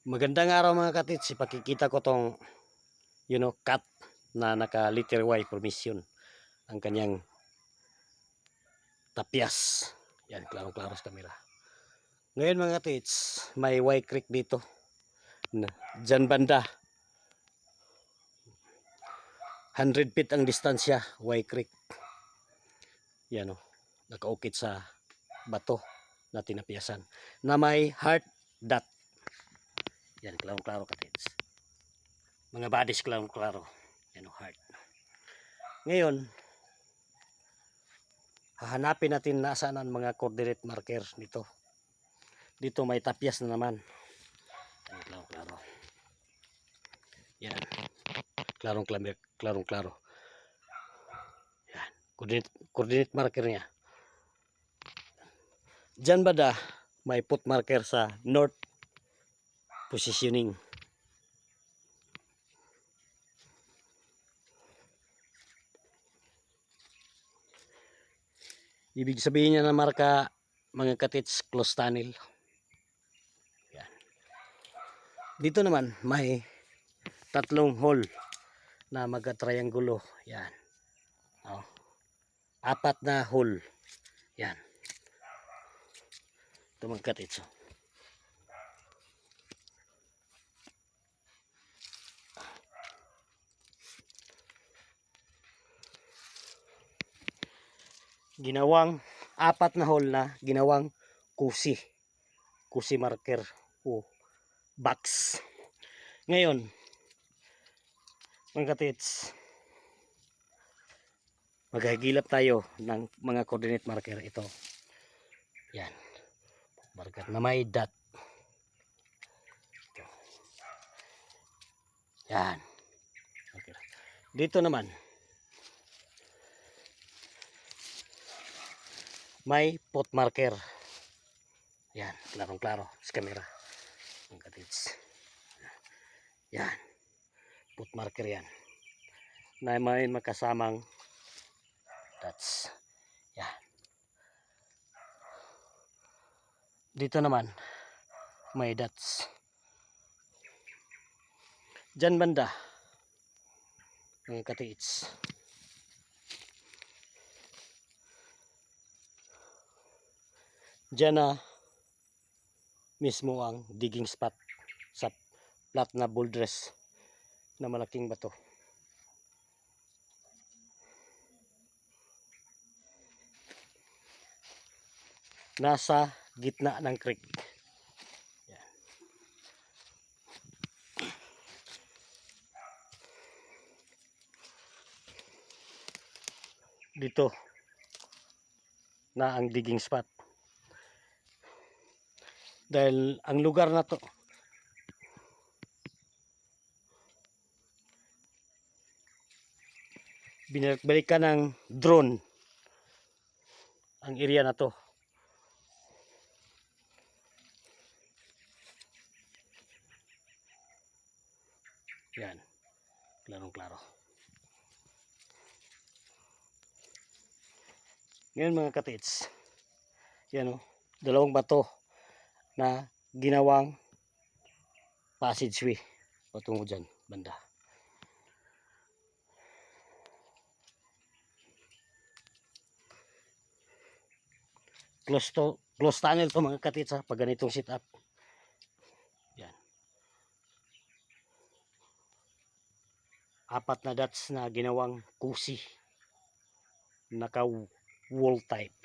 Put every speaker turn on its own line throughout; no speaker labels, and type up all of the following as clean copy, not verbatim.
Magandang araw mga katits. Ipakikita ko tong cut na naka letter Y formation ang kanyang tapyas. Yan, klaro-klaro sa camera. Ngayon mga katits, may Y creek dito. Diyan banda. 100 feet ang distansya, Y creek. Yan o, nakaukit sa bato na tinapyasan na may heart dot. Yan, klaro-klaro katits. Mga bodies klaro-klaro. Yan o, heart. Ngayon, hahanapin natin nasaan ang mga coordinate marker nito. Dito may tapyas na naman. Yan, klaro-klaro. Yan. Klarong-klaro. Yan. Coordinate marker niya. Diyan banda may put marker sa north positioning. Ibig sabihin niya na marka mga katits close tunnel. Yan. Dito naman may tatlong hole na magka-triangulo. Yan. Oh. 4 na hole. Yan. Ito mga katits. Ginawang 4 na hole na ginawang kusi marker o box. Ngayon mga katits, maghahigilap tayo ng mga coordinate marker. Ito yan, marker na may dot. Ito. Yan marker. Dito naman may pot marker. Yan, klarong-klaro sa camera mga katits. Yan, pot marker yan na may makasamang dots. Yan. Dito naman may dots. Diyan banda mga katits, diyan na mismo ang digging spot sa flat na boulders na malaking bato. Nasa gitna ng creek. Yan. Dito na ang digging spot. Dahil ang lugar na to binalik-balikan ng drone ang area na to. Yan, klarong-klaro. Ngayon mga katits, yan o, dalawang bato na ginawang passageway patungo dyan banda. Close tunnel to mga katits ha, pag ganitong sit up. Yan. 4 na dots na ginawang kusi, naka wall type.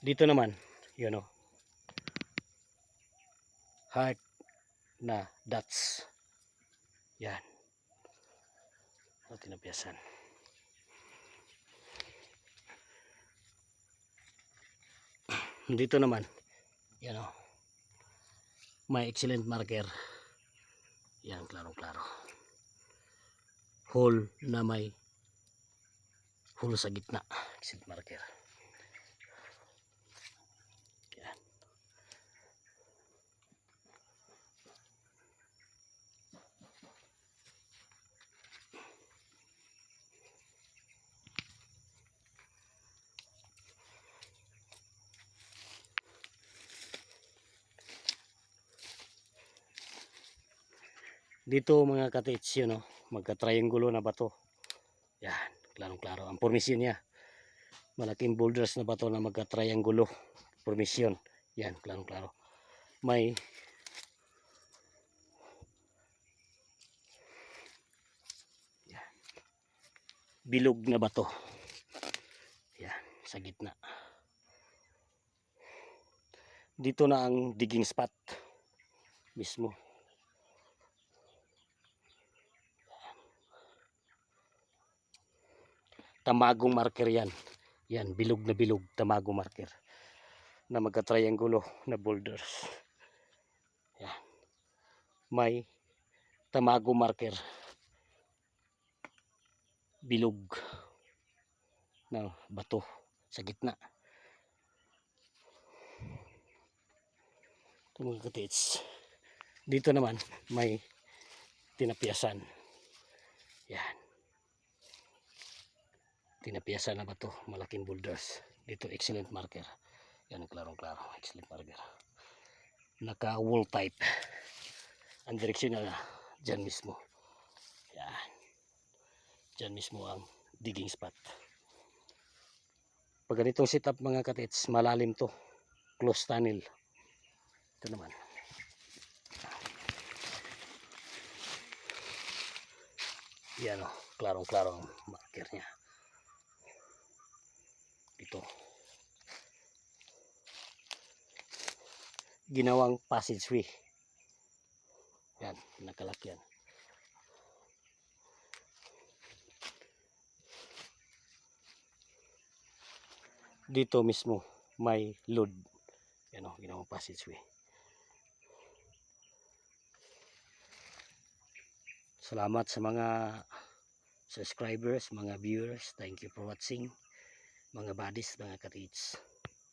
Dito naman yun o, heart na dots. Yan, o tinapyasan. Dito naman yan o, may excellent marker. Yan, klaro-klaro. Hole na may hole sa gitna, excellent marker. Yan. Dito mga katits, yun o, magka-triangulo na bato. Yan, klarong-klaro. Ang formisyon niya, malaking boulders na bato na magka-triangulo. Formisyon. Yan, klarong-klaro. May yan, bilog na bato. Yan, sa gitna. Dito na ang digging spot mismo. Tamagong marker yan. Yan, bilog na bilog, tamagong marker. Na magka-triangulo na boulders. Yan. May tamago marker. Bilog na bato sa gitna. Ito mga katits. Dito naman may tinapiasan. Yan. Tinapiasan na bato, malaking boulders. Dito excellent marker. Yan, klarong-klaro, excellent marker. Naka wall type. Ang direksyon na dyan mismo. Yan. Dyan mismo ang digging spot. Pag ganitong setup mga katits, malalim to. Close tunnel. Ito naman. Yan o, klarong-klaro ang marker niya. Ito. Ginawang passageway. Yan, nakalakyan. Dito mismo may load. Yan o, ginawang passageway. Salamat sa mga subscribers, mga viewers. Thank you for watching. Mga buddies, mga katits.